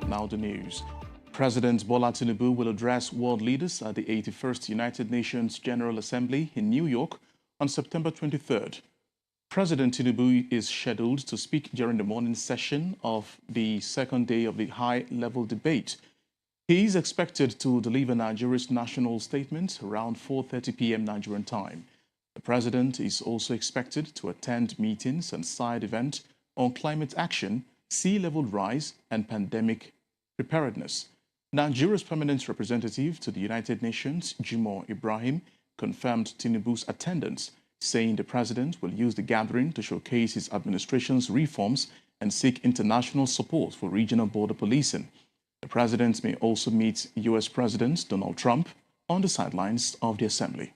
Now the news. President Bola Tinubu will address world leaders at the 81st United Nations General Assembly in New York on September 23rd. President Tinubu is scheduled to speak during the morning session of the second day of the high-level debate. He is expected to deliver Nigeria's national statement around 4:30 p.m. Nigerian time. The president is also expected to attend meetings and side events on climate action, sea level rise, and pandemic preparedness. Nigeria's permanent representative to the United Nations, Jimoh Ibrahim, confirmed Tinubu's attendance, saying the president will use the gathering to showcase his administration's reforms and seek international support for regional border policing. The president may also meet U.S. President Donald Trump on the sidelines of the assembly.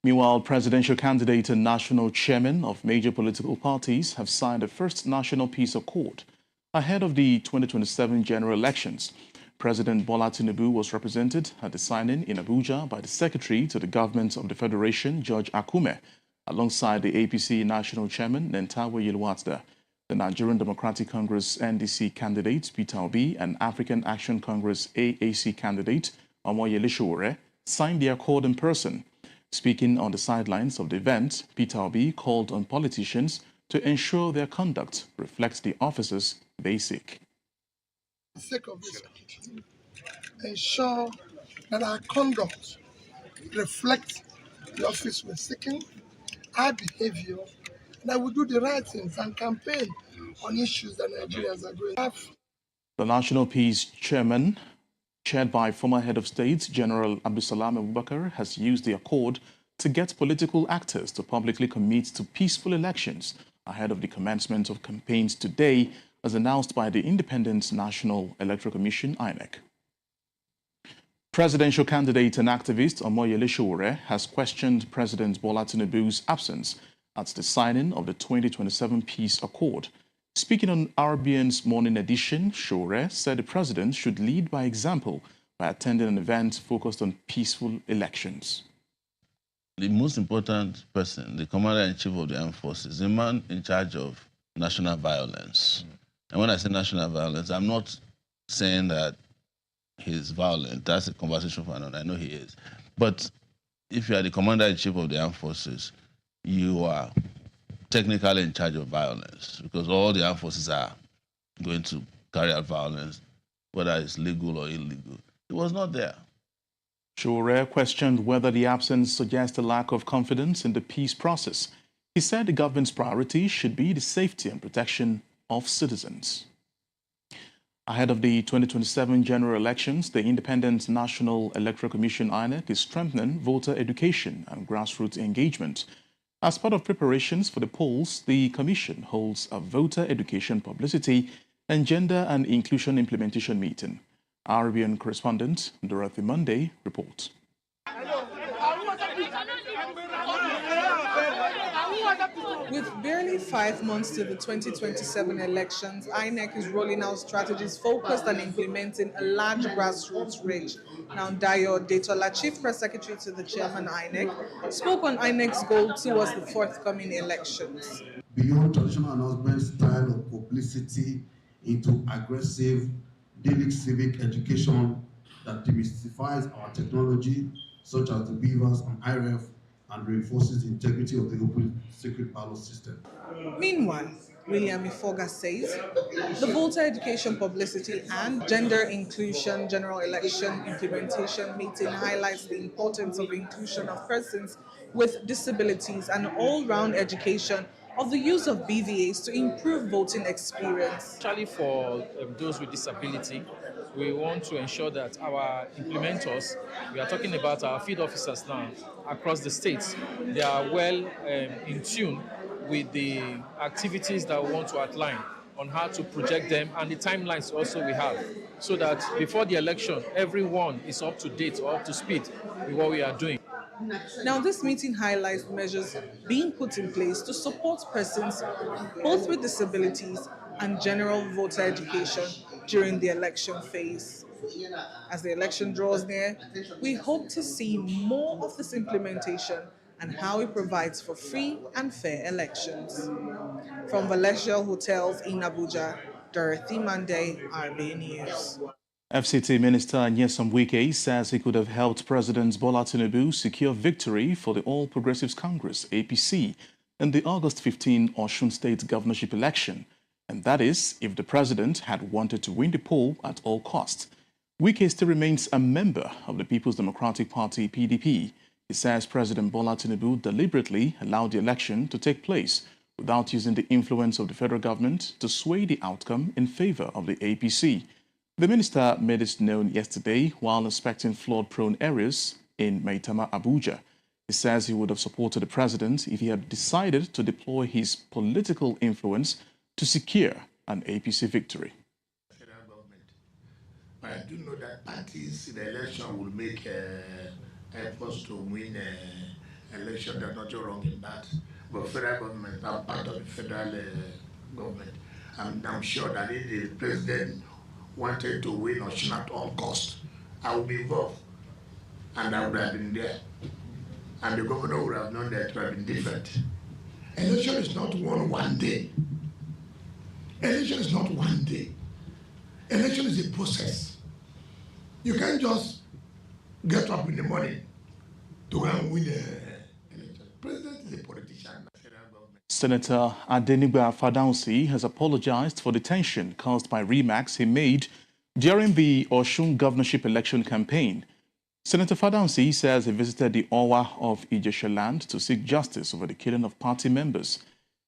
Meanwhile, presidential candidate and national chairmen of major political parties have signed the first national peace accord ahead of the 2027 general elections. President Bola Tinubu was represented at the signing in Abuja by the Secretary to the Government of the Federation, George Akume, alongside the APC National Chairman, Nentawe Yilwatda, the Nigerian Democratic Congress NDC candidate, Peter Obi, and African Action Congress AAC candidate, Omoyele Sowore, signed the accord in person. Speaking on the sidelines of the event, Peter Obi called on politicians to ensure their conduct reflects the office's basic. For the sake of this, ensure that our conduct reflects the office we're seeking, our behavior, and that we do the right things and campaign on issues that Nigerians are going to have. The National Peace Chairman, chaired by former head of state General Abdulsalam Abubakar, has used the accord to get political actors to publicly commit to peaceful elections ahead of the commencement of campaigns today, as announced by the Independent National Electoral Commission, INEC. Presidential candidate and activist Omoyele Sowore has questioned President Bola Tinubu's absence at the signing of the 2027 Peace Accord. Speaking on RBN's morning edition, Sowore said the president should lead by example by attending an event focused on peaceful elections. The most important person, the commander-in-chief of the armed forces, the man in charge of national violence. And when I say national violence, I'm not saying that he's violent. That's a conversation for another. I know he is. But if you are the commander-in-chief of the armed forces, you are technically in charge of violence, because all the armed forces are going to carry out violence, whether it's legal or illegal. It was not there. Sowore questioned whether the absence suggests a lack of confidence in the peace process. He said the government's priority should be the safety and protection of citizens. Ahead of the 2027 general elections, the Independent National Electoral Commission, INEC, is strengthening voter education and grassroots engagement. As part of preparations for the polls, the Commission holds a voter education publicity and gender and inclusion implementation meeting. RBN correspondent Dorothy Monday reports. With barely 5 months to the 2027 elections, INEC is rolling out strategies focused on implementing a large grassroots reach. Now, Dayo Detola, Chief Press Secretary to the Chairman INEC, spoke on INEC's goal towards the forthcoming elections. Beyond traditional announcement style of publicity into aggressive daily civic education that demystifies our technology, such as the beavers and IREF, and reinforces the integrity of the open secret ballot system. Meanwhile, William Ifoga says the voter education publicity and gender inclusion general election implementation meeting highlights the importance of inclusion of persons with disabilities and all-round education of the use of BVAs to improve voting experience. Especially for those with disability, we want to ensure that our implementers, we are talking about our field officers now across the states, they are well in tune with the activities that we want to outline on how to project them and the timelines also we have, so that before the election, everyone is up to date or up to speed with what we are doing. Now, this meeting highlights measures being put in place to support persons both with disabilities and general voter education during the election phase. As the election draws near, we hope to see more of this implementation and how it provides for free and fair elections. From Valencia Hotels in Abuja, Dorothy Monday, RBN News. FCT Minister Nyesom Wike says he could have helped President Bola Tinubu secure victory for the All Progressives Congress, APC, in the August 15 Osun State governorship election, and that is if the president had wanted to win the poll at all costs. Wike still remains a member of the People's Democratic Party, PDP. He says President Bola Tinubu deliberately allowed the election to take place without using the influence of the federal government to sway the outcome in favor of the APC. The minister made this known yesterday while inspecting flood-prone areas in Maitama, Abuja. He says he would have supported the president if he had decided to deploy his political influence to secure an APC victory. Federal government. But I do know that parties in the election will make efforts to win election. There's nothing wrong in that. But federal government are part of the federal government. And I'm sure that if the president wanted to win Osun at all costs, I would be involved. And I would have been there. And the governor would have known that it would have been different. Election is not won one day. Election is not one day. Election is a process. You can't just get up in the morning to go and win the election. The president is a politician. Senator Adenigba Fadaunsi has apologized for the tension caused by remarks he made during the Osun governorship election campaign. Senator Fadaunsi says he visited the Owa of Ijesha land to seek justice over the killing of party members.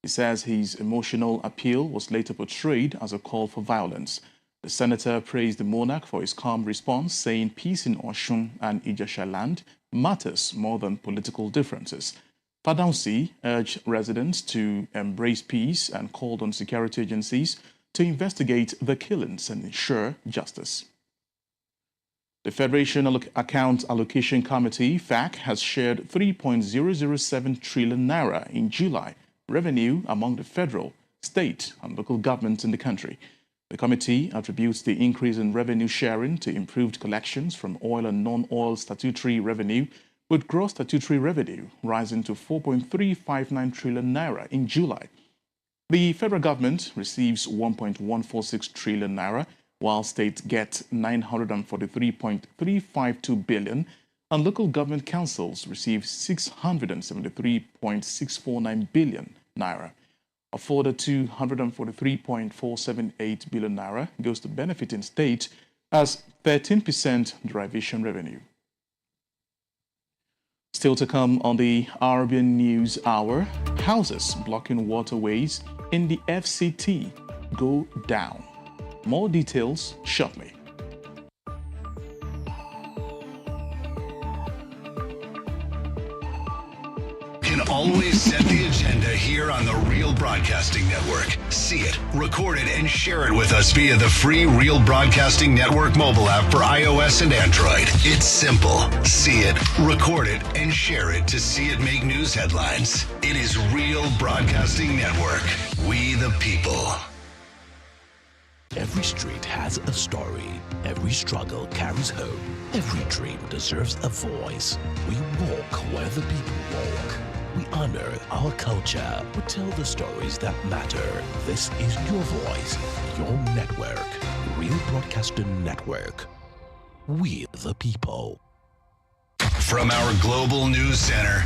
He says his emotional appeal was later portrayed as a call for violence. The senator praised the monarch for his calm response, saying peace in Osun and Ijesha land matters more than political differences. Fadaunsi urged residents to embrace peace and called on security agencies to investigate the killings and ensure justice. The Federation Account Allocation Committee, FAC, has shared 3.007 trillion naira in July revenue among the federal, state and local governments in the country. The committee attributes the increase in revenue sharing to improved collections from oil and non-oil statutory revenue, with gross statutory revenue rising to 4.359 trillion naira in July. The federal government receives 1.146 trillion naira, while states get 943.352 billion, and local government councils receive 673.649 billion naira. A further 243.478 billion naira goes to benefiting states as 13% derivation revenue. Still to come on the RBN News Hour, houses blocking waterways in the FCT go down. More details shortly. Can always set the agenda here on the Real Broadcasting Network. See it, record it, and share it with us via the free Real Broadcasting Network mobile app for iOS and Android. It's simple. See it, record it, and share it to see it make news headlines. It is Real Broadcasting Network. We the people. Every street has a story. Every struggle carries hope. Every dream deserves a voice. We walk where the people walk. We honor our culture. We tell the stories that matter. This is your voice, your network. Real Broadcasting Network. We the people. From our global news center,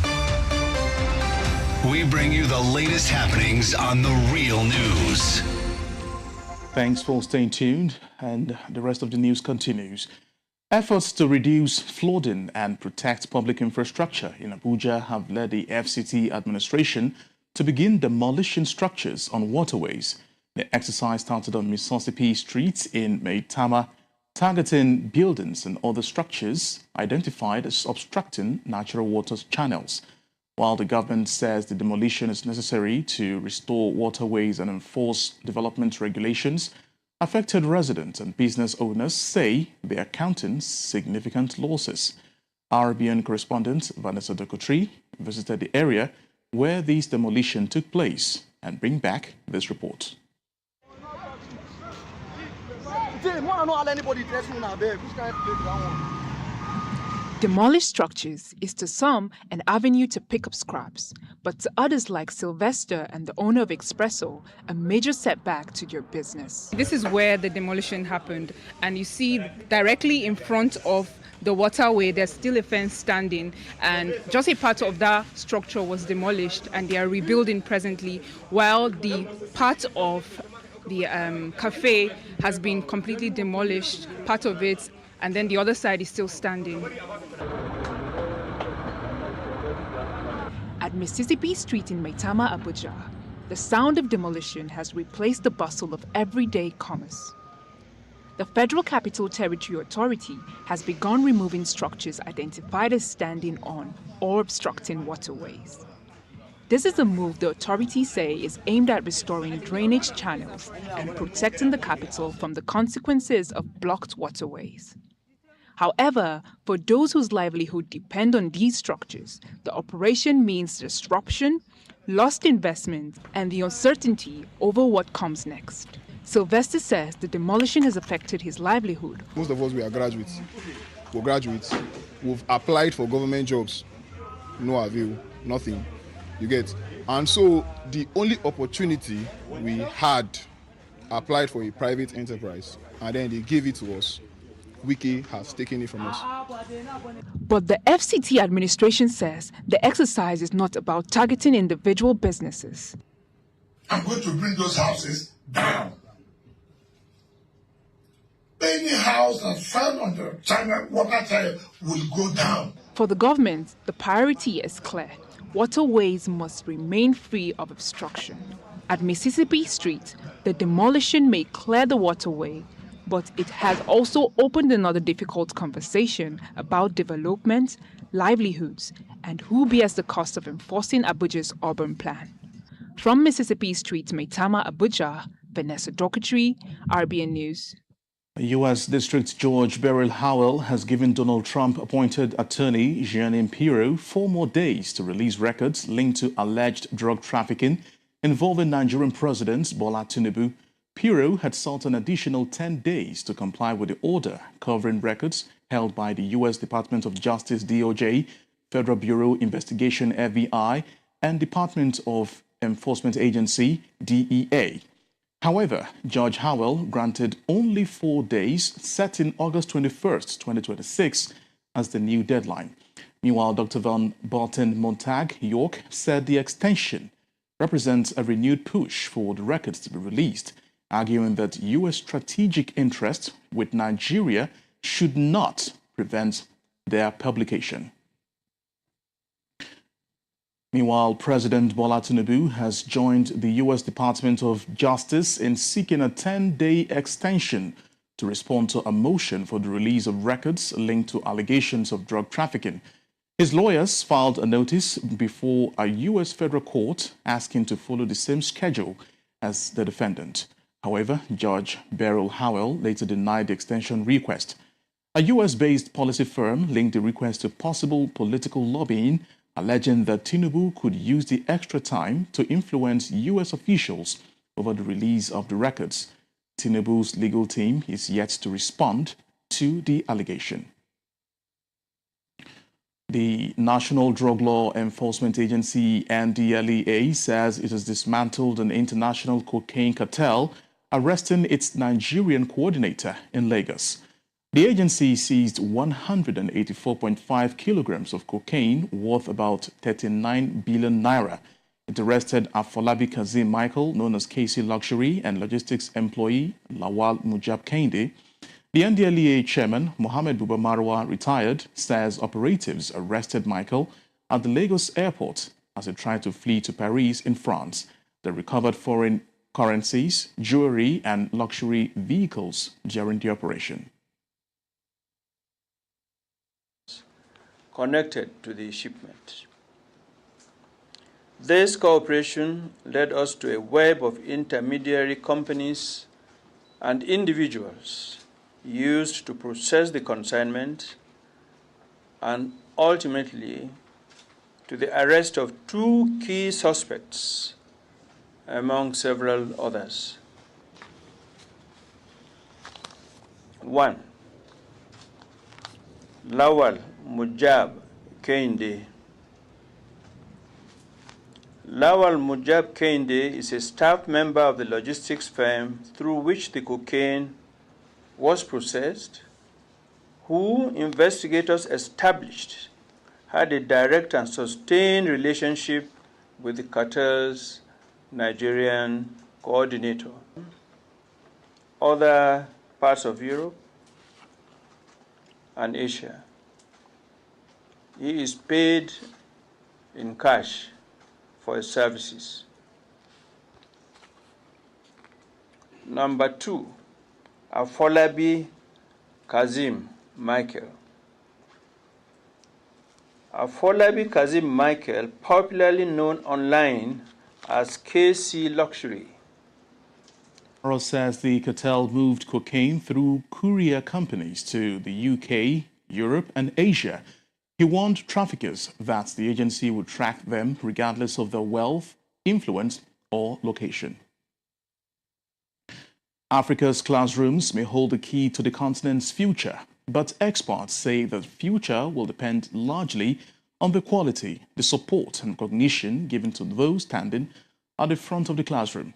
we bring you the latest happenings on the Real News. Thanks for staying tuned, and the rest of the news continues. Efforts to reduce flooding and protect public infrastructure in Abuja have led the FCT administration to begin demolishing structures on waterways. The exercise started on Mississippi Street in Maitama, targeting buildings and other structures identified as obstructing natural water channels. While the government says the demolition is necessary to restore waterways and enforce development regulations, affected residents and business owners say they are counting significant losses. RBN correspondent Vanessa Dokotri visited the area where this demolition took place and bring back this report. Demolished structures is to some an avenue to pick up scraps, but to others like Sylvester and the owner of Espresso, a major setback to their business. This is where the demolition happened, and you see directly in front of the waterway there's still a fence standing, and just a part of that structure was demolished and they are rebuilding presently, while the part of the cafe has been completely demolished, part of it, and then the other side is still standing. At Mississippi Street in Maitama, Abuja, the sound of demolition has replaced the bustle of everyday commerce. The Federal Capital Territory Authority has begun removing structures identified as standing on or obstructing waterways. This is a move the authorities say is aimed at restoring drainage channels and protecting the capital from the consequences of blocked waterways. However, for those whose livelihood depend on these structures, the operation means disruption, lost investment, and the uncertainty over what comes next. Sylvester says the demolition has affected his livelihood. Most of us, we are graduates. We're graduates. We've applied for government jobs. No avail, nothing. You get? And so the only opportunity we had, applied for a private enterprise, and then they gave it to us. Wiki has taken it from us. But the FCT administration says the exercise is not about targeting individual businesses. I'm going to bring those houses down. Any house that's found on the China water channel will go down. For the government, the priority is clear. Waterways must remain free of obstruction. At Mississippi Street, the demolition may clear the waterway, but it has also opened another difficult conversation about development, livelihoods, and who bears the cost of enforcing Abuja's urban plan. From Mississippi Street, Maitama, Abuja, Vanessa Dockery, RBN News. U.S. District Judge Beryl Howell has given Donald Trump-appointed attorney Jeanine Pirro 4 more days to release records linked to alleged drug trafficking involving Nigerian President Bola Tinubu. Pirro had sought an additional 10 days to comply with the order covering records held by the U.S. Department of Justice DOJ, Federal Bureau Investigation FBI, and Department of Enforcement Agency DEA. However, Judge Howell granted only 4 days, setting August 21st, 2026 as the new deadline. Meanwhile, Dr. Van Barton Montag York said the extension represents a renewed push for the records to be released, arguing that U.S. strategic interest with Nigeria should not prevent their publication. Meanwhile, President Bola Tinubu has joined the U.S. Department of Justice in seeking a 10-day extension to respond to a motion for the release of records linked to allegations of drug trafficking. His lawyers filed a notice before a U.S. federal court asking to follow the same schedule as the defendant. However, Judge Beryl Howell later denied the extension request. A U.S.-based policy firm linked the request to possible political lobbying, alleging that Tinubu could use the extra time to influence U.S. officials over the release of the records. Tinubu's legal team is yet to respond to the allegation. The National Drug Law Enforcement Agency, NDLEA, says it has dismantled an international cocaine cartel, arresting its Nigerian coordinator in Lagos. The agency seized 184.5 kilograms of cocaine worth about 39 billion naira. It arrested Afolabi Kazim Michael, known as KC Luxury, and logistics employee Lawal Mujab Kende. The NDLEA chairman, Mohammed Buba Marwa, retired, says operatives arrested Michael at the Lagos airport as he tried to flee to Paris in France. They recovered foreign currencies, jewelry, and luxury vehicles during the operation. Connected to the shipment. This cooperation led us to a web of intermediary companies and individuals used to process the consignment and ultimately to the arrest of 2 key suspects among several others. 1. Lawal Mujab Kende, Lawal Mujab Kende is a staff member of the logistics firm through which the cocaine was processed, who investigators established had a direct and sustained relationship with the cartel's Nigerian coordinator. Other parts of Europe and Asia. He is paid in cash for his services. Number 2, Afolabi Kazim Michael. Afolabi Kazim Michael, popularly known online as KC Luxury. Ross says the cartel moved cocaine through courier companies to the UK, Europe, and Asia. He warned traffickers that the agency would track them regardless of their wealth, influence, or location. Africa's classrooms may hold the key to the continent's future, but experts say the future will depend largely on the quality, the support, and recognition given to those standing at the front of the classroom.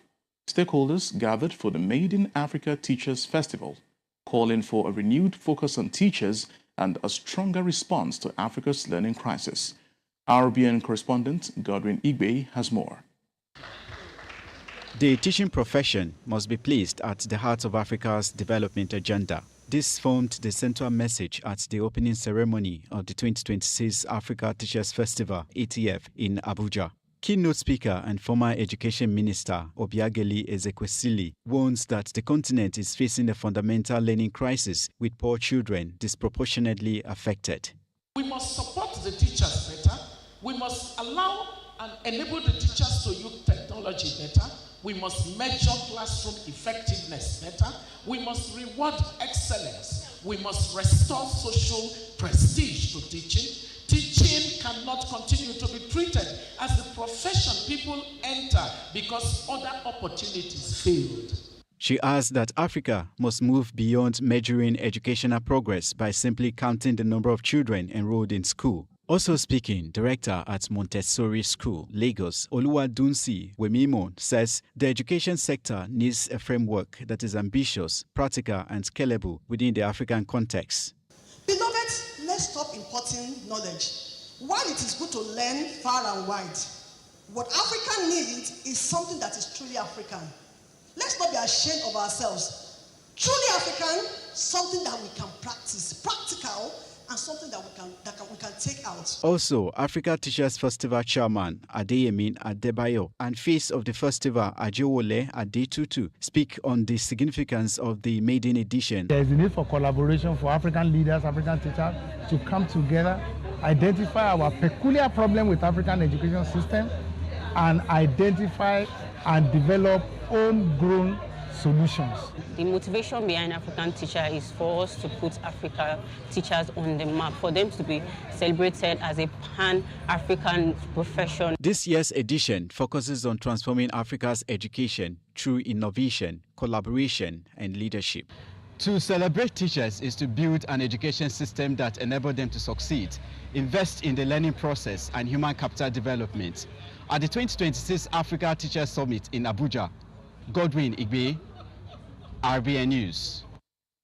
Stakeholders gathered for the Made in Africa Teachers Festival, calling for a renewed focus on teachers and a stronger response to Africa's learning crisis. RBN correspondent Godwin Igbe has more. The teaching profession must be placed at the heart of Africa's development agenda. This formed the central message at the opening ceremony of the 2026 Africa Teachers Festival, ATF, in Abuja. Keynote speaker and former Education Minister Obiageli Ezekwesili warns that the continent is facing a fundamental learning crisis with poor children disproportionately affected. We must support the teachers better. We must allow and enable the teachers to use technology better. We must measure classroom effectiveness better. We must reward excellence. We must restore social prestige to teaching. Teaching cannot continue to be treated as the profession people enter because other opportunities failed. She adds that Africa must move beyond measuring educational progress by simply counting the number of children enrolled in school. Also speaking, director at Montessori School, Lagos, Oluwadunsi Wemimon, says the education sector needs a framework that is ambitious, practical, and scalable within the African context. Beloved, let's stop importing knowledge. While it is good to learn far and wide, what Africa needs is something that is truly African. Let's not be ashamed of ourselves. Truly African, something that we can practice, practical, and something that we can take out. Also, Africa Teachers Festival chairman Adeyemin Adebayo and face of the festival Ajewole Adetutu speak on the significance of the maiden edition. There is a need for collaboration for African leaders, African teachers to come together, identify our peculiar problem with African education system, and identify and develop homegrown solutions. The motivation behind African Teacher is for us to put Africa teachers on the map, for them to be celebrated as a pan-African profession. This year's edition focuses on transforming Africa's education through innovation, collaboration, and leadership. To celebrate teachers is to build an education system that enables them to succeed, invest in the learning process and human capital development. At the 2026 Africa Teachers Summit in Abuja, Godwin Igbe, RBN News.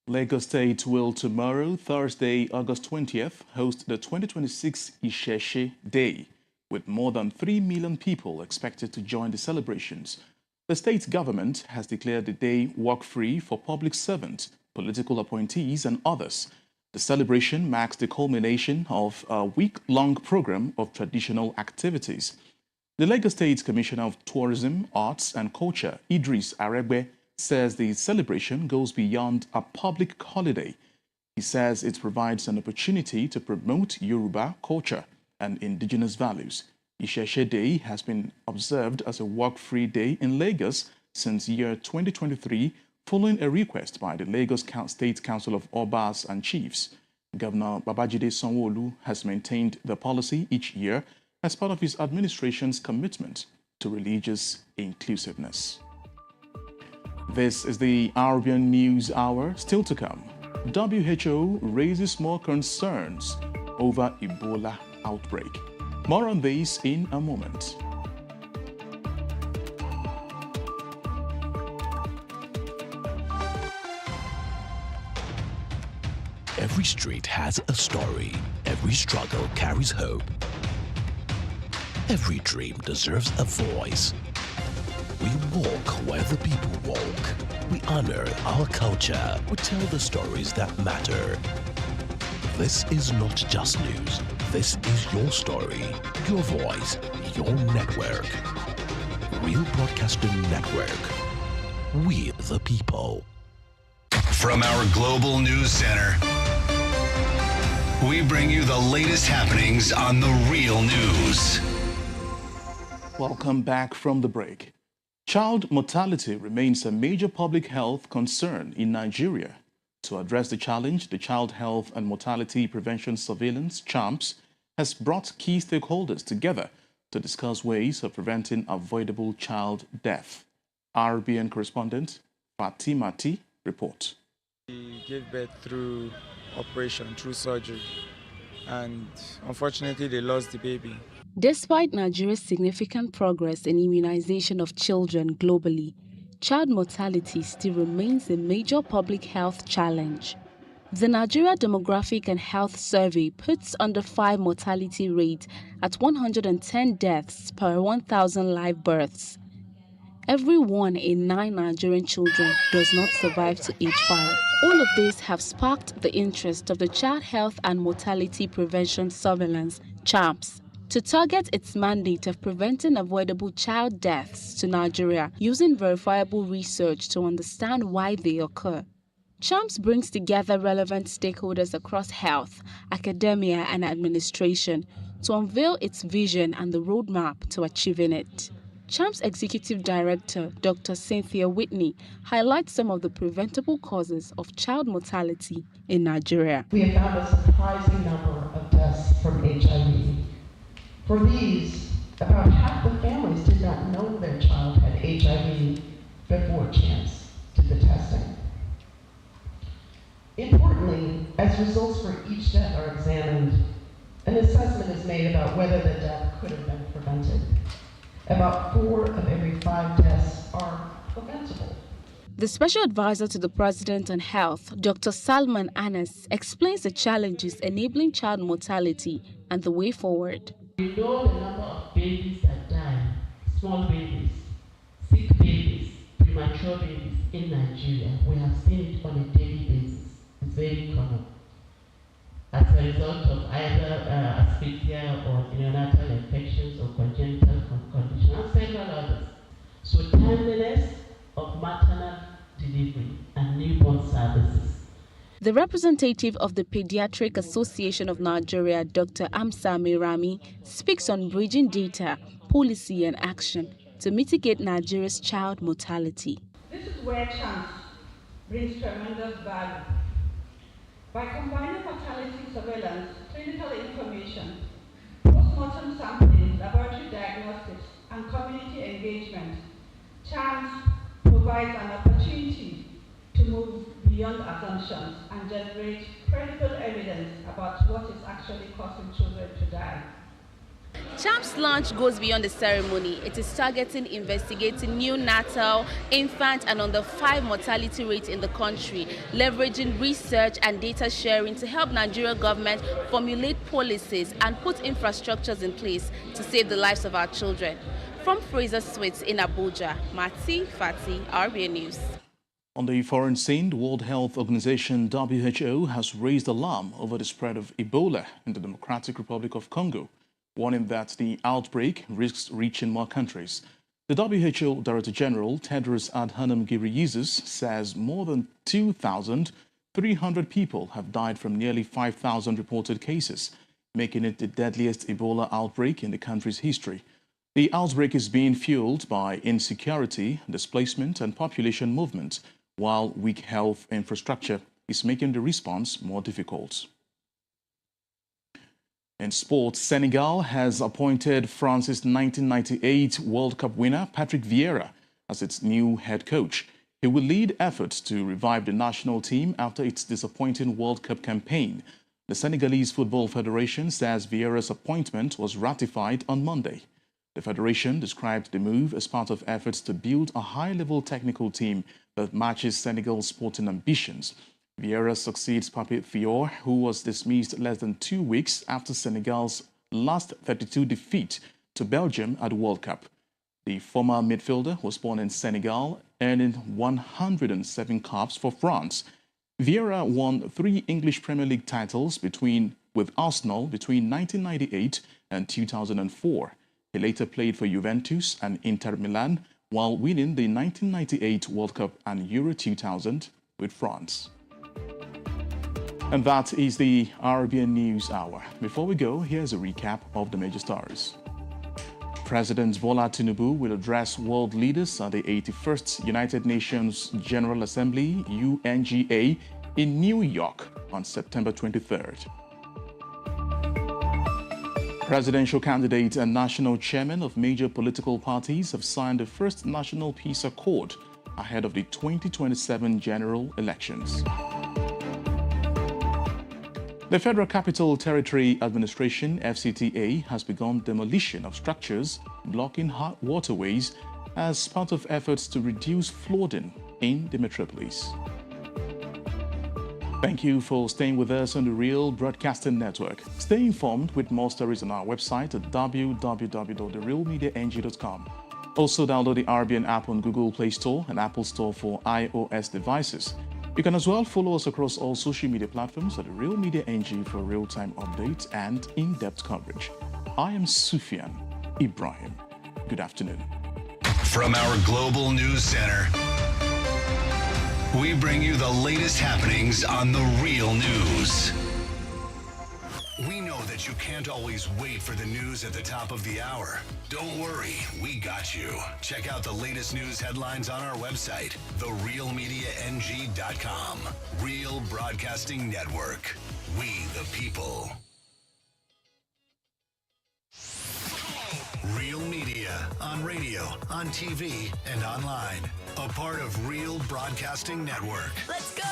Lagos State will tomorrow, Thursday, August 20th, host the 2026 Isheshe Day, with more than 3 million people expected to join the celebrations. The state government has declared the day work-free for public servants, political appointees, and others. The celebration marks the culmination of a week-long program of traditional activities. The Lagos State Commissioner of Tourism, Arts and Culture, Idris Aregbe, says the celebration goes beyond a public holiday. He says it provides an opportunity to promote Yoruba culture and indigenous values. Isheshe Day has been observed as a work-free day in Lagos since year 2023, following a request by the Lagos State Council of Obas and Chiefs. Governor Babajide Sanwo-Olu has maintained the policy each year as part of his administration's commitment to religious inclusiveness. This is the RBN News Hour. Still to come, WHO raises more concerns over Ebola outbreak. More on this in a moment. Every street has a story. Every struggle carries hope. Every dream deserves a voice. We walk where the people walk. We honor our culture. We tell the stories that matter. This is not just news. This is your story, your voice, your network. Real Broadcasting Network. We the people. From our global news center, we bring you the latest happenings on the real news. Welcome back from the break. Child mortality remains a major public health concern in Nigeria. To address the challenge, the Child Health and Mortality Prevention Surveillance, CHAMPS, has brought key stakeholders together to discuss ways of preventing avoidable child death. RBN correspondent Fatima T reports. He gave birth through operation, through surgery, and unfortunately they lost the baby. Despite Nigeria's significant progress in immunization of children globally, child mortality still remains a major public health challenge. The Nigeria Demographic and Health Survey puts under 5 mortality rate at 110 deaths per 1,000 live births. Every 1 in 9 Nigerian children does not survive to age 5. All of these have sparked the interest of the Child Health and Mortality Prevention Surveillance, CHAMPS, to target its mandate of preventing avoidable child deaths to Nigeria using verifiable research to understand why they occur. CHAMPS brings together relevant stakeholders across health, academia, and administration to unveil its vision and the roadmap to achieving it. CHAMPS Executive Director Dr. Cynthia Whitney highlights some of the preventable causes of child mortality in Nigeria. We have found a surprising number of deaths from HIV. For these, about half the families did not know their child had HIV before CHAMPS did the testing. Importantly, as results for each death are examined, an assessment is made about whether the death could have been prevented. About 4 of every 5 deaths are preventable. The Special Advisor to the President on Health, Dr. Salman Anas, explains the challenges enabling child mortality and the way forward. We know the number of babies that die, small babies, sick babies, premature babies in Nigeria. We have seen it on a daily basis. It's very common. As a result of either asphyxia or neonatal infections or congenital conditions and several others. So timeliness of maternal delivery and newborn services. The representative of the Pediatric Association of Nigeria, Dr. Amsa Mirami, speaks on bridging data, policy and action to mitigate Nigeria's child mortality. This is where CHAMPS brings tremendous value. By combining mortality surveillance, clinical information, post-mortem sampling, laboratory diagnostics, and community engagement, CHAMPS provides an opportunity to move beyond assumptions and generate credible evidence about what is actually causing children to die. CHAMPS launch goes beyond the ceremony. It is targeting investigating neonatal, infant, and under 5 mortality rates in the country, leveraging research and data sharing to help Nigeria government formulate policies and put infrastructures in place to save the lives of our children. From Fraser Suites in Abuja, Mati Fati, RBN News. On the foreign scene, the World Health Organization WHO has raised alarm over the spread of Ebola in the Democratic Republic of Congo, warning that the outbreak risks reaching more countries. The WHO Director General Tedros Adhanom Ghebreyesus says more than 2,300 people have died from nearly 5,000 reported cases, making it the deadliest Ebola outbreak in the country's history. The outbreak is being fueled by insecurity, displacement, and population movement, while weak health infrastructure is making the response more difficult. In sports, Senegal has appointed France's 1998 World Cup winner Patrick Vieira as its new head coach. He will lead efforts to revive the national team after its disappointing World Cup campaign. The Senegalese Football Federation says Vieira's appointment was ratified on Monday. The federation described the move as part of efforts to build a high-level technical team that matches Senegal's sporting ambitions. Vieira succeeds Pape Thiaw, who was dismissed less than 2 weeks after Senegal's last 32 defeat to Belgium at the World Cup. The former midfielder was born in Senegal, earning 107 caps for France. Vieira won 3 English Premier League titles with Arsenal between 1998 and 2004. He later played for Juventus and Inter Milan while winning the 1998 World Cup and Euro 2000 with France. And that is the RBN News Hour. Before we go, here's a recap of the major stories. President Bola Tinubu will address world leaders at the 81st United Nations General Assembly, UNGA, in New York on September 23rd. Presidential candidate and national chairmen of major political parties have signed the first National Peace Accord ahead of the 2027 general elections. The Federal Capital Territory Administration, FCTA, has begun demolition of structures blocking waterways as part of efforts to reduce flooding in the metropolis. Thank you for staying with us on the Real Broadcasting Network. Stay informed with more stories on our website at www.therealmediang.com. Also download the RBN app on Google Play Store and Apple Store for iOS devices. You can as well follow us across all social media platforms at The Real Media NG for real-time updates and in-depth coverage. I am Sufyan Ibrahim. Good afternoon. From our Global News Center, we bring you the latest happenings on the real news. We know that you can't always wait for the news at the top of the hour. Don't worry, we got you. Check out the latest news headlines on our website, therealmediang.com. Real Broadcasting Network. We the people. Real Media on radio, on TV, and online. A part of Real Broadcasting Network. Let's go!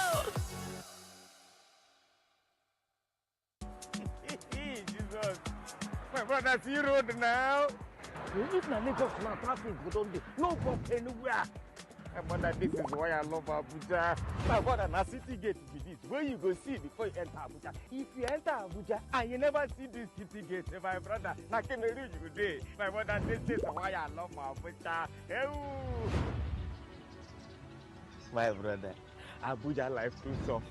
Jesus. My brother, see road now. If na Lagos na traffic, we don't no go anywhere. My brother, this is why I love Abuja. My brother, na city gate be this. Where you go see before you enter Abuja. If you enter Abuja and you never see this city gate, my brother, na Cameroon you go dey. My brother, this is why I love Abuja. My brother, Abuja life too soft.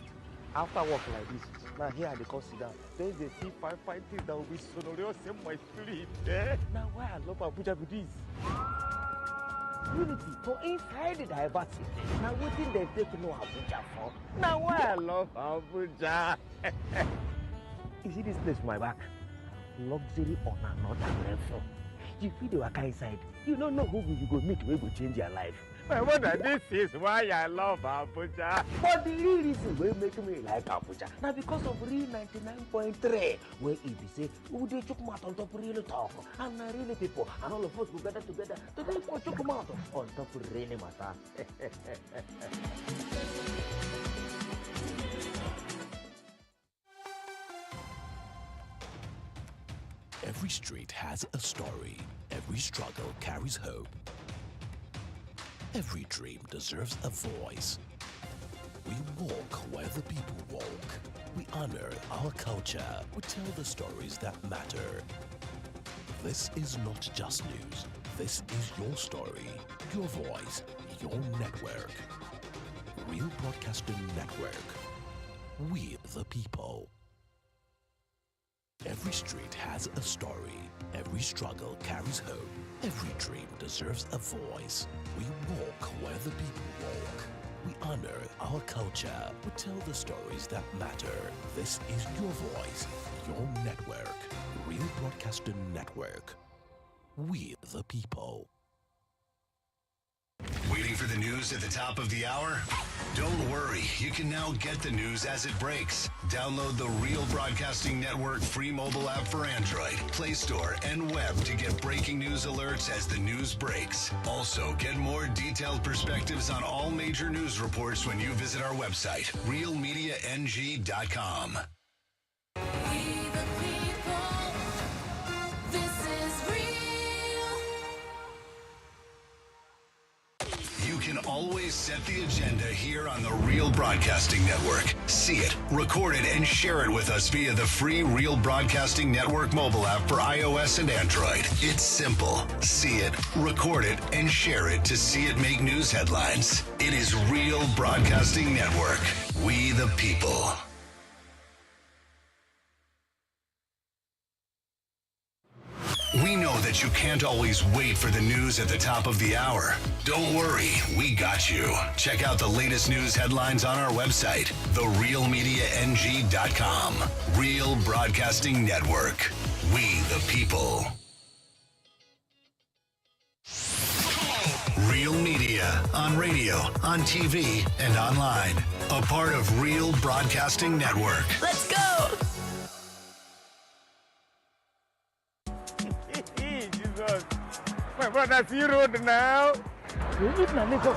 After work like this, now here they come sit down. Then they see fine things that will be sonorous in my spirit. Now why I love Abuja with this? Unity for inside the diversity. Now what did they take to know Abuja for? Now why I love Abuja? You see this place my back? Luxury on another level. You feel the worker inside. You don't know who you go meet who will change your life. My brother, this is why I love Abuja. But the real reason why make me like Abuja now because of real 99.3, where if you say, who they choke out on top real talk, and really people, and all of us will gather together to take for choke out on top of really matter. Every street has a story. Every struggle carries hope. Every dream deserves a voice. We walk where the people walk. We honor our culture. We tell the stories that matter. This is not just news. This is your story, your voice, your network. Real Broadcasting Network. We the people. Every street has a story. Every struggle carries hope. Every dream deserves a voice. We walk where the people walk. We honor our culture. We tell the stories that matter. This is your voice, your network. Real Broadcasting Network. We the people. Waiting for the news at the top of the hour? Don't worry, you can now get the news as it breaks. Download the Real Broadcasting Network free mobile app for Android, Play Store, and web to get breaking news alerts as the news breaks. Also, get more detailed perspectives on all major news reports when you visit our website, realmediang.com. You can always set the agenda here on the Real Broadcasting Network. See it, record it, and share it with us via the free Real Broadcasting Network mobile app for iOS and Android. It's simple. See it, record it, and share it to see it make news headlines. It is Real Broadcasting Network. We the people. We know that you can't always wait for the news at the top of the hour. Don't worry, we got you. Check out the latest news headlines on our website, therealmediang.com. Real Broadcasting Network. We the people. Real Media on radio, on TV, and online. A part of Real Broadcasting Network. Let's go! Jesus. My brother, see road now. You eat my nigga.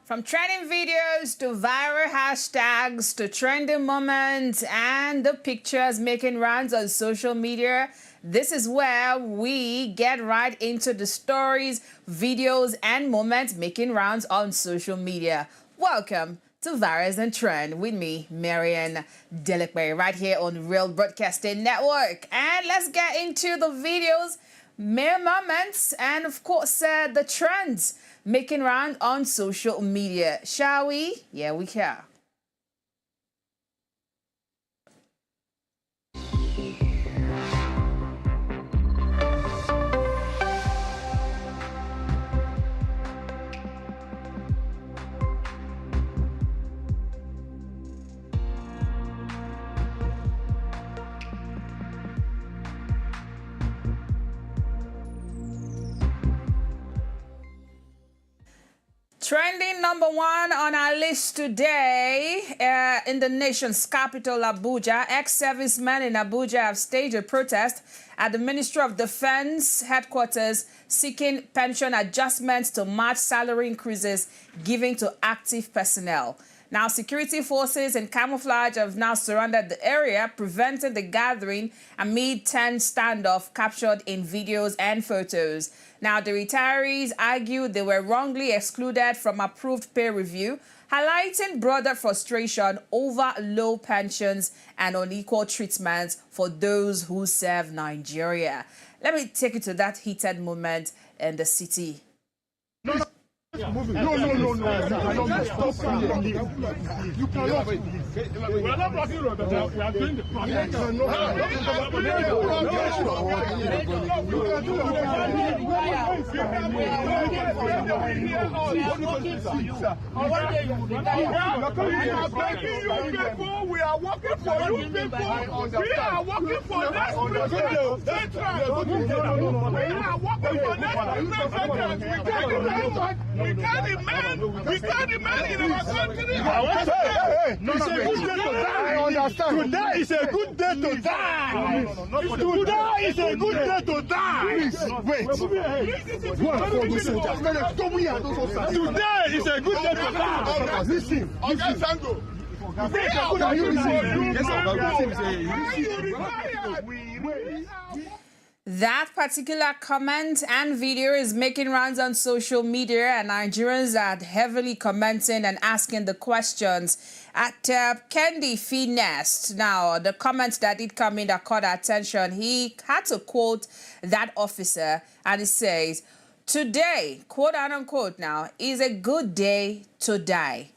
From trending videos to viral hashtags to trending moments and the pictures making rounds on social media, this is where we get right into the stories, videos, and moments making rounds on social media. Welcome to Virus and Trend with me, Marian Delekwe, right here on Real Broadcasting Network. And let's get into the videos, mere moments, and of course, the trends making round on social media. Shall we? Yeah, we can. Trending number one on our list today in the nation's capital, Abuja. Ex-servicemen in Abuja have staged a protest at the Ministry of Defense headquarters seeking pension adjustments to match salary increases given to active personnel. Now, security forces in camouflage have now surrounded the area, preventing the gathering amid tense standoff captured in videos and photos. Now, the retirees argued they were wrongly excluded from approved pay review, highlighting broader frustration over low pensions and unequal treatment for those who serve Nigeria. Let me take you to that heated moment in the city. No. You cannot stop. You cannot. We are not blocking road. We are doing the project. We are working for you people. We are working for next president. We are working for next president. We got the man in our country. It's a good day to die. I understand. Today is a good day to die. Today is a good day to die. Please, wait. Today is a good day to die. Listen. Okay, Sango. That particular comment and video is making rounds on social media, and Nigerians are heavily commenting and asking the questions at Kendi Finest. Now, the comments that did come in that caught our attention, he had to quote that officer, and he says, "Today, quote unquote now, is a good day to die."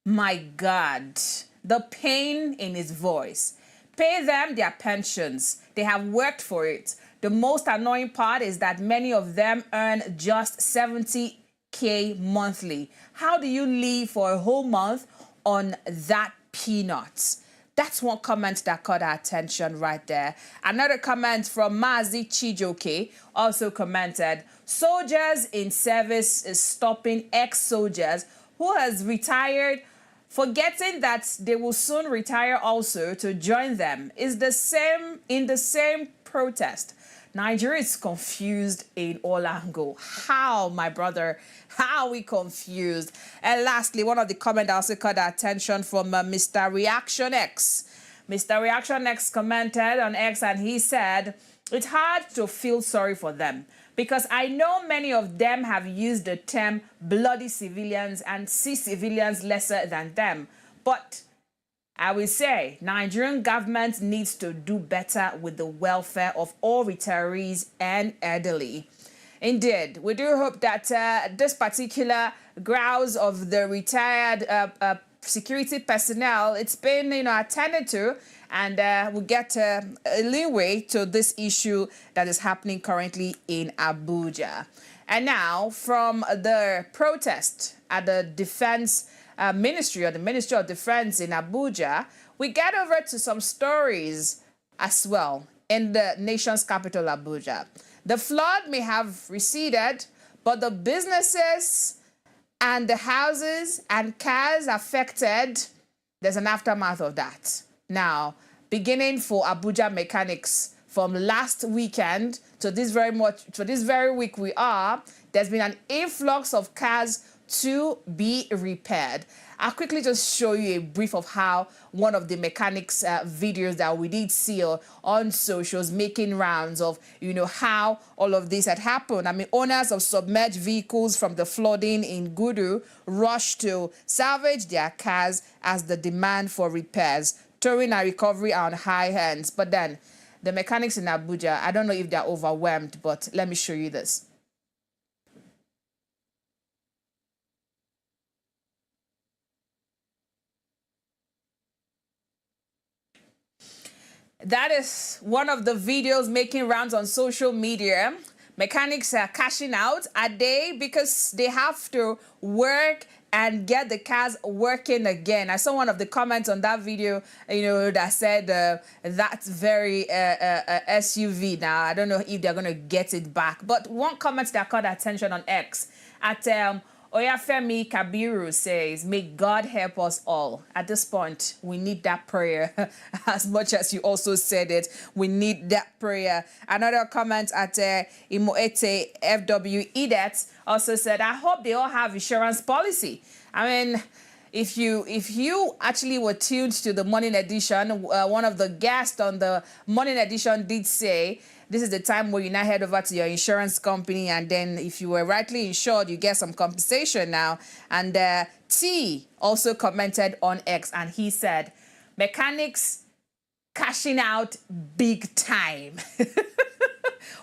My God, the pain in his voice. Pay them their pensions. They have worked for it. The most annoying part is that many of them earn just 70K monthly. How do you live for a whole month on that peanuts? That's one comment that caught our attention right there. Another comment from Mazi Chijoke also commented, "Soldiers in service is stopping ex-soldiers who has retired, forgetting that they will soon retire also to join them. Is the same in the same protest." Nigeria is confused in all angles. How, my brother? How are we confused? And lastly, one of the comments also caught our attention from Mr. Reaction X. Mr. Reaction X commented on X, and he said, "It's hard to feel sorry for them because I know many of them have used the term bloody civilians and see civilians lesser than them. But I will say Nigerian government needs to do better with the welfare of all retirees and elderly." Indeed, we do hope that this particular growls of the retired security personnel, it's been attended to, and we'll get a leeway to this issue that is happening currently in Abuja. And now, from the protest at the Defense Ministry, or the Ministry of Defense in Abuja, we get over to some stories as well in the nation's capital, Abuja. The flood may have receded, but the businesses and the houses and cars affected, there's an aftermath of that. Now, beginning for Abuja mechanics from last weekend to this very week there's been an influx of cars to be repaired. I'll quickly just show you a brief of how one of the mechanics videos that we did see on socials making rounds of, how all of this had happened. I mean, owners of submerged vehicles from the flooding in Gudu rushed to salvage their cars as the demand for repairs, towing and recovery are on high ends. But then the mechanics in Abuja, I don't know if they're overwhelmed, but let me show you this. That is one of the videos making rounds on social media. Mechanics are cashing out a day because they have to work and get the cars working again. I saw one of the comments on that video, that said that's very SUV. Now, I don't know if they're going to get it back. But one comment that caught attention on X at Oyafemi Kabiru says, "May God help us all." At this point, we need that prayer. As much as you also said it, we need that prayer. Another comment at Imoete FW Edet also said, "I hope they all have insurance policy." I mean, if you actually were tuned to the morning edition, one of the guests on the morning edition did say, this is the time where you now head over to your insurance company, and then if you were rightly insured, you get some compensation now. And T also commented on X, and he said, "Mechanics cashing out big time."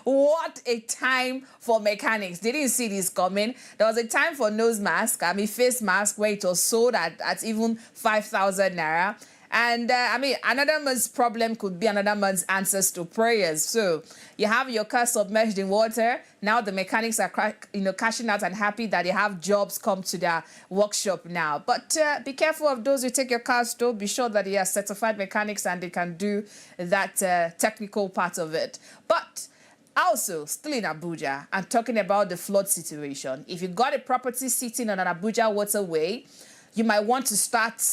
What a time for mechanics. They didn't see this coming. There was a time for nose mask, face mask, where it was sold at even 5,000 naira. And another man's problem could be another man's answers to prayers. So you have your car submerged in water. Now the mechanics are cashing out and happy that they have jobs come to their workshop now. But be careful of those who take your cars to. Be sure that they are certified mechanics and they can do that technical part of it. But Also, still in Abuja and talking about the flood situation. If you got a property sitting on an Abuja waterway, you might want to start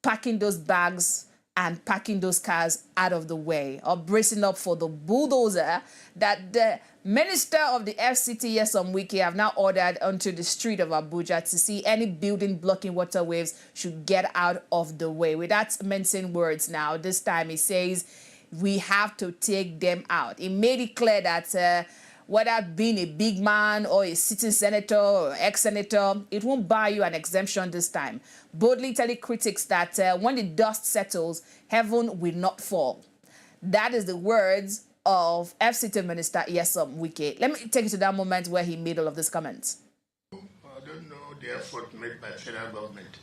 packing those bags and packing those cars out of the way, or bracing up for the bulldozer that the Minister of the FCT, Nyesom Wike, have now ordered onto the street of Abuja to see any building blocking waterways should get out of the way. With that mincing words now, this time he says we have to take them out. He made it clear that whether being a big man or a sitting senator or ex-senator, it won't buy you an exemption this time. Boldly telling critics that when the dust settles, heaven will not fall. That is the words of FCT Minister Nyesom Wike. Let me take you to that moment where he made all of these comments. I don't know the effort made by federal government,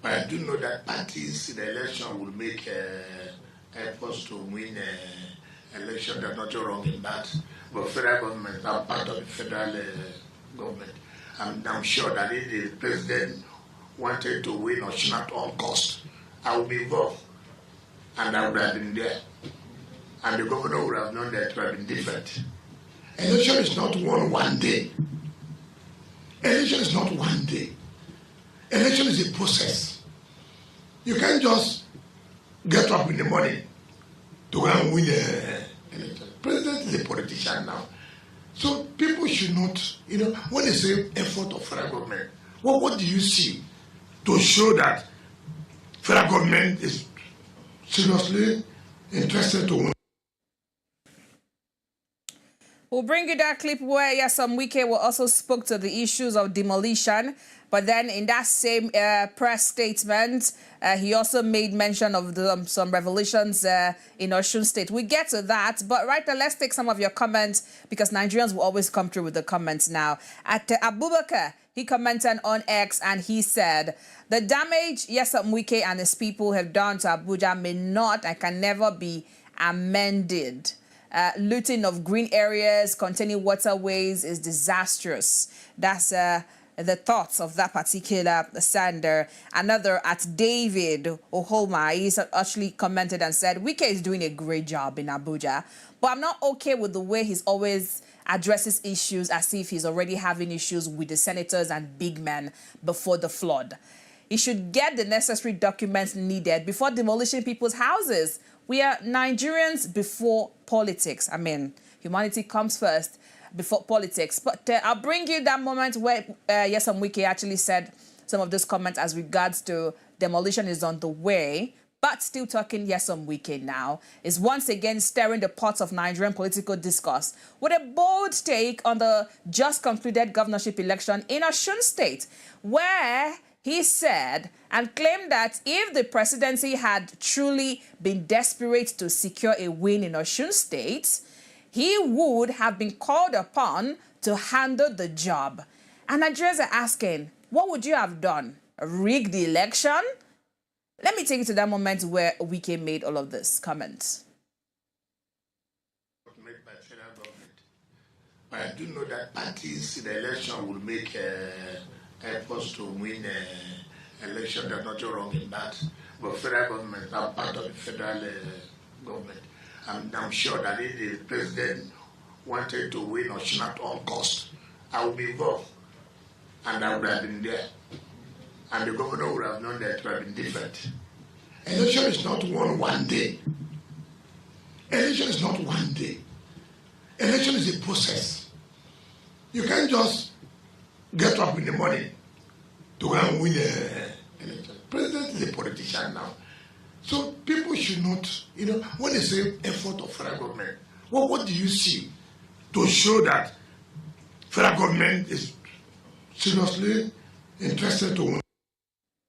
but I do know that parties in the election will make efforts to win election. There's nothing wrong in that. But federal government are part of the federal government. I'm sure that if the president wanted to win Osun at all cost, I would be involved, and I would have been there. And the governor would have known that it would have been different. Election is not won one day. Election is not one day. Election is a process. You can't just get up in the morning to go and win an election. President is a politician now. So people should not, when they say effort of federal government, what do you see to show that federal government is seriously interested to win? We'll bring you that clip where Nyesom Wike will also spoke to the issues of demolition. But then in that same press statement, he also made mention of some revelations in Osun State. We get to that, but right now, let's take some of your comments because Nigerians will always come through with the comments now. At Abubakar, he commented on X and he said, the damage Nyesom Wike and his people have done to Abuja may not and can never be amended. Looting of green areas containing waterways is disastrous. That's the thoughts of that particular sender. Another at David Oholma, he's actually commented and said, Wike is doing a great job in Abuja, but I'm not okay with the way he's always addresses issues as if he's already having issues with the senators and big men before the flood. He should get the necessary documents needed before demolishing people's houses. We are Nigerians before politics. I mean, humanity comes first before politics. But I'll bring you that moment where Nyesom Wike actually said some of those comments as regards to demolition is on the way. But still talking Nyesom Wike now is once again stirring the pots of Nigerian political discourse with a bold take on the just concluded governorship election in Osun State, where he said and claimed that if the presidency had truly been desperate to secure a win in Osun State, he would have been called upon to handle the job. And Nigerians are asking, what would you have done? Rig the election? Let me take you to that moment where Wike made all of this comments. Made by federal government. But I do know that parties in the election will make efforts to win election. There's nothing wrong in that. But federal government are part of the federal government. I'm sure that if the president wanted to win Osun at all cost, I would be involved, and I would have been there. And the governor would have known that it would have been different. Election is not won one day. Election is not one day. Election is a process. You can't just get up in the morning to go and win an election. President is a politician now. So people should not, when they say effort of federal government, what do you see to show that federal government is seriously interested to win?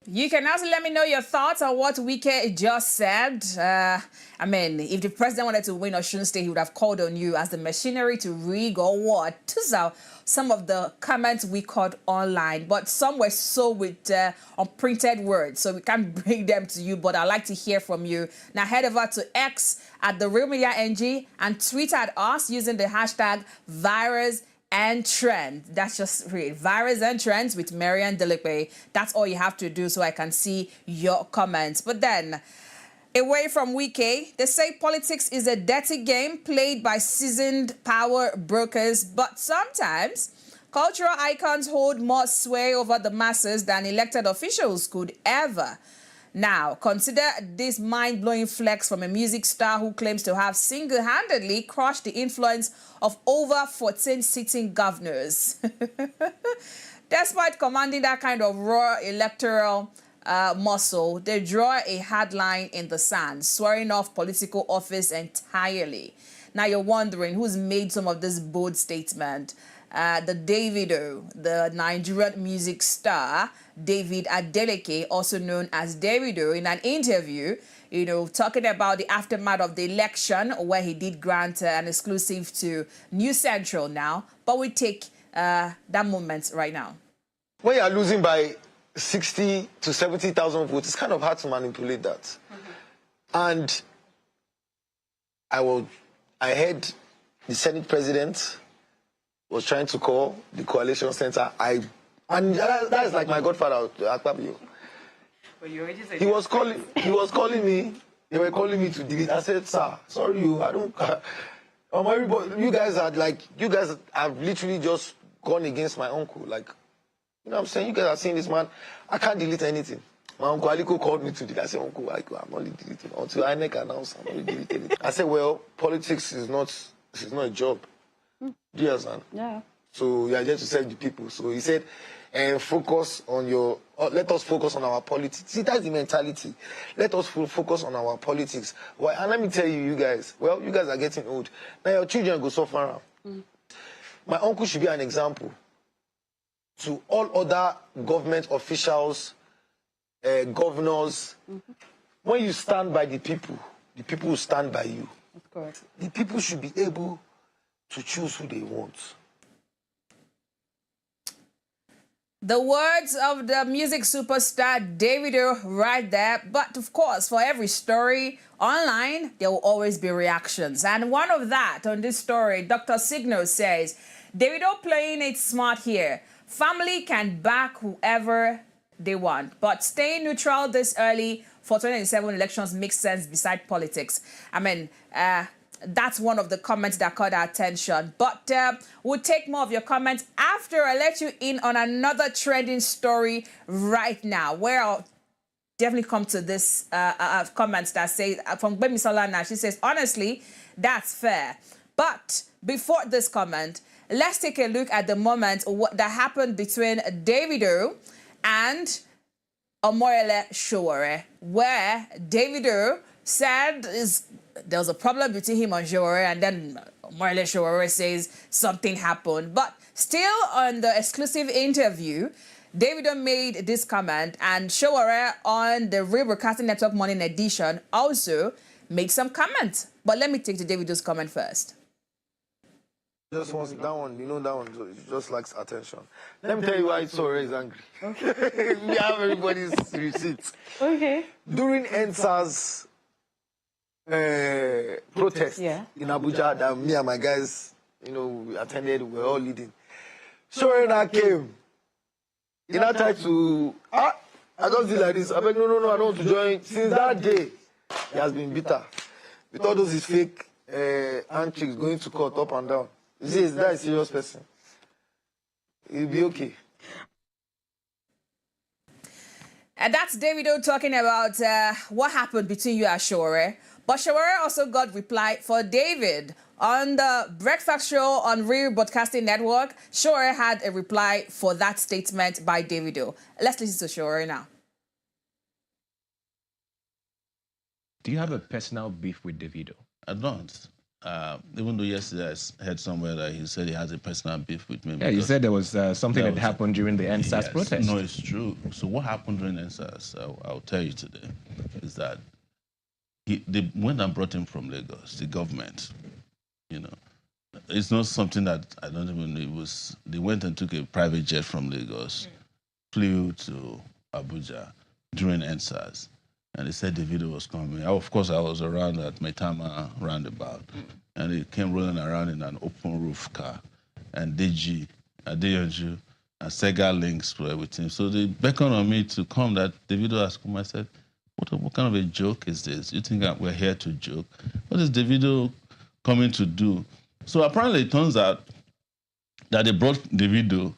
You can also let me know your thoughts on what Wike just said. I mean, if the president wanted to win Osun State, he would have called on you as the machinery to rig or what? These are some of the comments we caught online, but some were so with unprinted words, so we can't bring them to you, but I'd like to hear from you. Now head over to X at The Real Media NG and tweet at us using the hashtag virus and trend. That's just read virus and trends with Marian Delipe. That's all you have to do so I can see your comments. But then Away from Wike, they say politics is a dirty game played by seasoned power brokers, but sometimes cultural icons hold more sway over the masses than elected officials could ever. Now, consider this mind-blowing flex from a music star who claims to have single-handedly crushed the influence of over 14 sitting governors. Despite commanding that kind of raw electoral muscle, they draw a hard line in the sand, swearing off political office entirely. Now you're wondering who's made some of this bold statement. The Davido, the Nigerian music star, David Adeleke, also known as Davido, in an interview, talking about the aftermath of the election, where he did grant an exclusive to News Central now. But we take that moment right now. When you are losing by 60 to 70,000 votes, it's kind of hard to manipulate that. And I heard the Senate president was trying to call the coalition center. And that is like my godfather, Akpabio. He was calling me. They were calling me to delete. I said, sir, sorry, I don't. You guys have literally just gone against my uncle. Like, you know what I'm saying? You guys are seeing this man. I can't delete anything. My uncle Aliko called me today. I said, Uncle, I'm only deleting. Until INEC announced, I'm only deleting it. I said, well, politics is not a job. Do you understand? Yeah. So you are just to serve the people. So he said, focus on let us focus on our politics. See, that's the mentality. Let us focus on our politics. Well, and let me tell you guys, you guys are getting old. Now your children go suffer around. My uncle should be an example to all other government officials, governors. When you stand by the people will stand by you. Of course. The people should be able to choose who they want. The words of the music superstar Davido right there. But of course, for every story online, there will always be reactions. And one of that on this story, Dr. Signal says, Davido playing it smart here. Family can back whoever they want, but staying neutral this early for 2027 elections makes sense beside politics. I mean, that's one of the comments that caught our attention. But we'll take more of your comments after I let you in on another trending story right now, where I'll definitely come to this comments that say, from Bemi Solana, she says, honestly, that's fair. But before this comment, let's take a look at the moment that happened between Davido and Omoyele Sowore, where Davido said there was a problem between him and Sowore, and then Omoyele Sowore says something happened. But still on the exclusive interview, Davido made this comment, and Sowore on the Real Broadcasting Network Morning Edition also made some comments. But let me take to Davido's comment first. Just wants that one, that one just likes attention. Let me tell you why Sowore is angry. Okay. We have everybody's receipts. Okay. During NSA's protest in Abuja that me and my guys, we attended, we were all leading. Sowore now came. He now tried to, I just did like this. I beg, no, I don't want to join. Since that day, he has been bitter. With all those his fake handshakes going to court up and down. You see, that is a serious person. He'll be okay. And that's Davido talking about what happened between you and Sowore. But Sowore also got reply for David. On the Breakfast Show on Real Broadcasting Network, Sowore had a reply for that statement by Davido. Let's listen to Sowore now. Do you have a personal beef with Davido? I don't. Even though yesterday I heard somewhere that he said he has a personal beef with me. Yeah, you said there was something that happened during the NSAS protest. No, it's true. So what happened during NSAS, I'll tell you today, is that they went and brought him from Lagos, the government. It's not something that I don't even know. It was, they went and took a private jet from Lagos, flew to Abuja during NSAS. And they said Davido was coming. Of course, I was around at Maitama roundabout. And he came rolling around in an open roof car. And Deji, Adeyanju, and Sega Links were with him. So they beckoned on me to come, that Davido has come. I said, what kind of a joke is this? You think that we're here to joke? What is Davido coming to do? So apparently it turns out that they brought Davido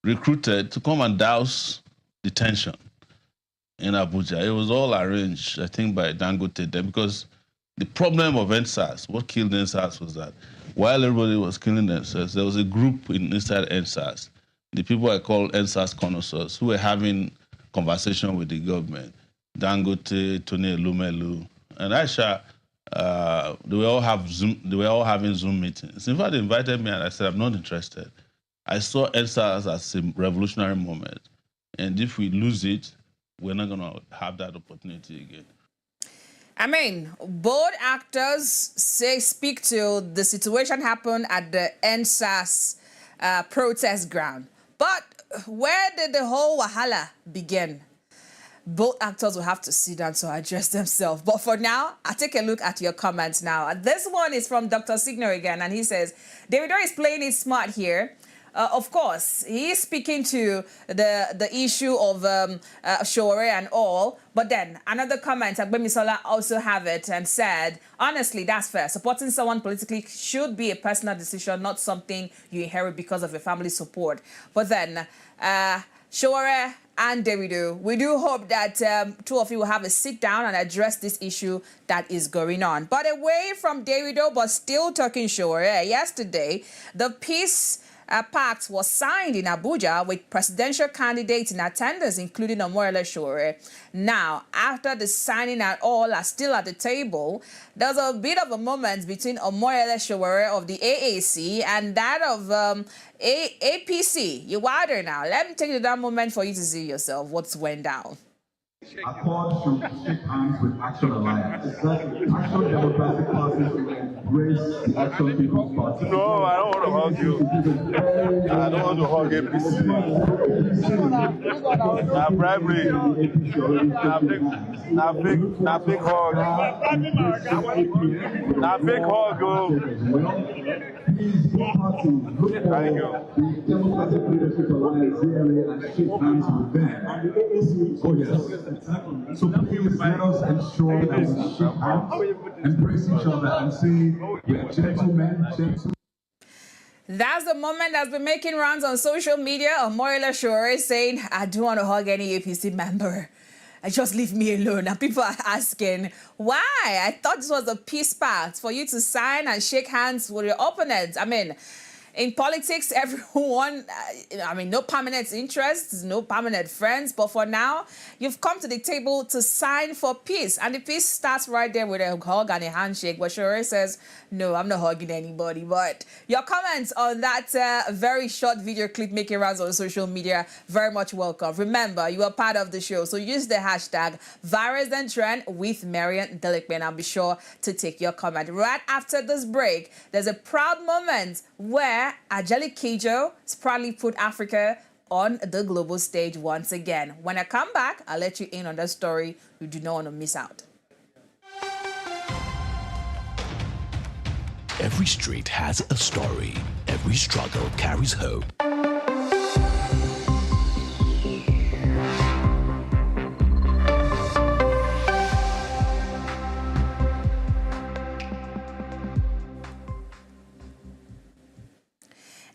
recruited to come and douse the tension in Abuja. It was all arranged, I think, by Dangote then, because the problem of NSAS, what killed NSAS was that while everybody was killing themselves, there was a group inside NSAS, the people I call NSAS connoisseurs, who were having conversation with the government. Dangote, Tony Elumelu, and Aisha, they were all having Zoom meetings. In fact, they invited me and I said, I'm not interested. I saw NSAS as a revolutionary moment. And if we lose it, we're not going to have that opportunity again. I mean, both actors speak to the situation happened at the NSAS protest ground. But where did the whole wahala begin? Both actors will have to sit down to address themselves. But for now, I'll take a look at your comments now. This one is from Dr. Signor again, and he says, Davido is playing it smart here. Of course, he is speaking to the issue of Shore and all. But then another comment, Agbemisola also have it and said, honestly, that's fair. Supporting someone politically should be a personal decision, not something you inherit because of your family support. But then Shore and Davido, we do hope that two of you will have a sit down and address this issue that is going on. But away from Davido, but still talking Shore, yesterday, the peace pact was signed in Abuja with presidential candidates in attendance, including Omoyele Shore. Now, after the signing and all are still at the table, there's a bit of a moment between Omoyele Shore of the AAC and that of APC. You're wider now. Let me take that moment for you to see yourself what's went down. Accord should shake hands with Action Alliance. Action Democratic Party should embrace the Action People's Party. No, I don't want to hug you. I don't want to hug APC. Now bribery. Now big hug. Now big hug. Thank you. The Democratic Leadership Alliance here and shake hands with them. Oh yes. So please let us ensure that we shake hands, embrace each other, and say we are gentlemen, gentlemen. That's the moment that's been making rounds on social media. Omoyele Shore is saying, I don't want to hug any APC member. Just leave me alone. And people are asking, why? I thought this was a peace pact for you to sign and shake hands with your opponents. I mean, in politics, everyone, no permanent interests, no permanent friends. But for now, you've come to the table to sign for peace. And the peace starts right there with a hug and a handshake. But Shore says, no, I'm not hugging anybody. But your comments on that very short video clip making rounds on social media, very much welcome. Remember, you are part of the show. So use the hashtag Virus and Trend with Marian Delikman. I'll be sure to take your comment. Right after this break, there's a proud moment where Ajali Kijo has proudly put Africa on the global stage once again. When I come back, I'll let you in on that story you do not want to miss out. Every street has a story. Every struggle carries hope.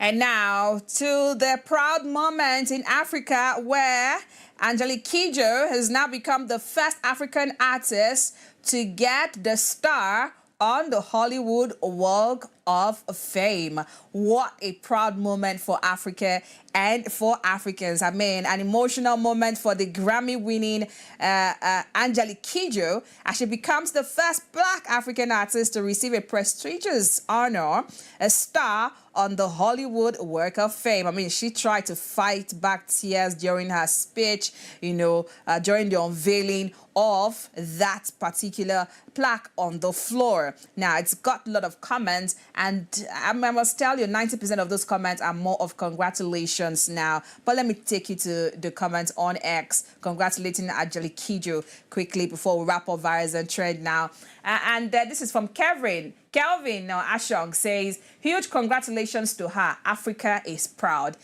And now to the proud moment in Africa where Angelique Kidjo has now become the first African artist to get the star on the Hollywood Walk of Fame. What a proud moment for Africa and for Africans. I mean, an emotional moment for the Grammy-winning Angelique Kidjo as she becomes the first Black African artist to receive a prestigious honor, a star on the Hollywood Walk of Fame. I mean, she tried to fight back tears during her speech, during the unveiling of that particular plaque on the floor. Now, it's got a lot of comments, and I must tell you, 90% of those comments are more of congratulations now. But let me take you to the comments on X, congratulating Angelique Kidjo quickly before we wrap up Virus and Trend now. This is from Kelvin Ashong says, huge congratulations to her. Africa is proud.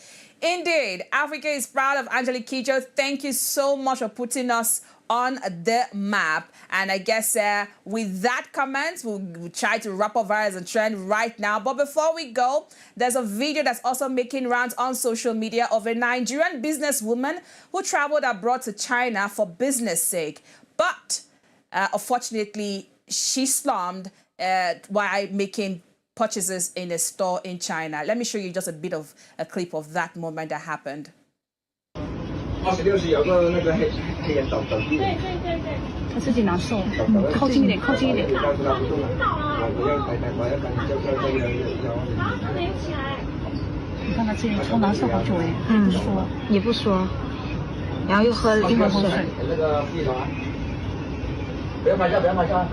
Indeed, Africa is proud of Angelique Kidjo. Thank you so much for putting us on the map. And I guess with that comment, we'll try to wrap up Virus and Trend right now. But before we go, there's a video that's also making rounds on social media of a Nigerian businesswoman who traveled abroad to China for business sake. But unfortunately, she slummed while making purchases in a store in China. Let me show you just a bit of a clip of that moment that happened. 26是有个那个黑人手机。对对对对。他自己拿手，靠近一点，靠近一点。我要他没有起来。你看他自己抽拿手好久哎，不说也不说，然后又喝水。那个系统啊，不要拍照，不要拍照。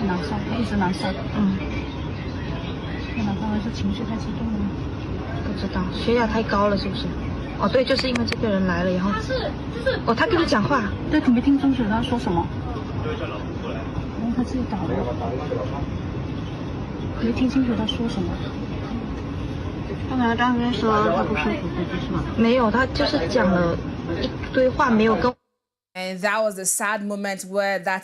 难受，一直难受。天哪，他们是情绪太激动了吗？不知道，血压太高了是不是？哦，对，就是因为这个人来了，然后哦，他跟你讲话，对，你没听清楚他说什么？然后他自己打的，没听清楚他说什么。刚才张边说他不舒服，是吗？没有，他就是讲了一堆话，没有跟。And that was the sad moment where that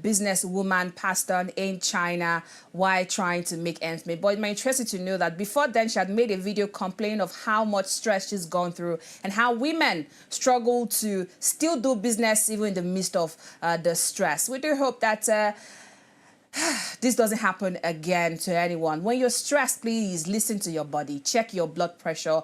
businesswoman passed on in China while trying to make ends meet. But it might interest you to know that before then, she had made a video complaining of how much stress she's gone through and how women struggle to still do business even in the midst of the stress. We do hope that this doesn't happen again to anyone. When you're stressed, please listen to your body. Check your blood pressure.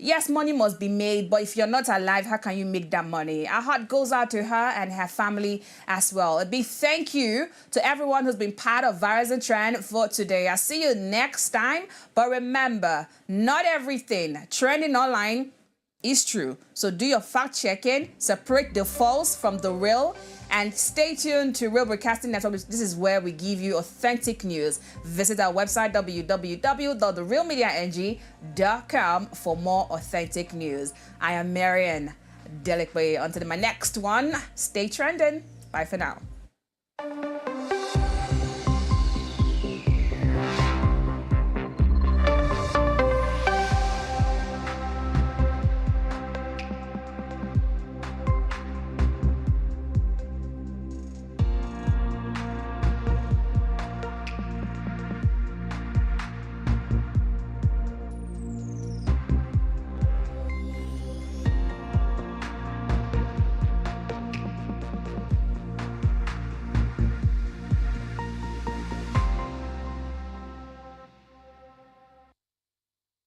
Yes, money must be made, but if you're not alive, how can you make that money? Our heart goes out to her and her family as well. A big thank you to everyone who's been part of Virus and Trend for today. I'll see you next time. But remember, not everything trending online is true. So do your fact checking, separate the false from the real, and stay tuned to Real Broadcasting Network. This is where we give you authentic news. Visit our website, www.therealmediang.com, for more authentic news. I am Marian Delikwe. Until my next one, stay trending. Bye for now.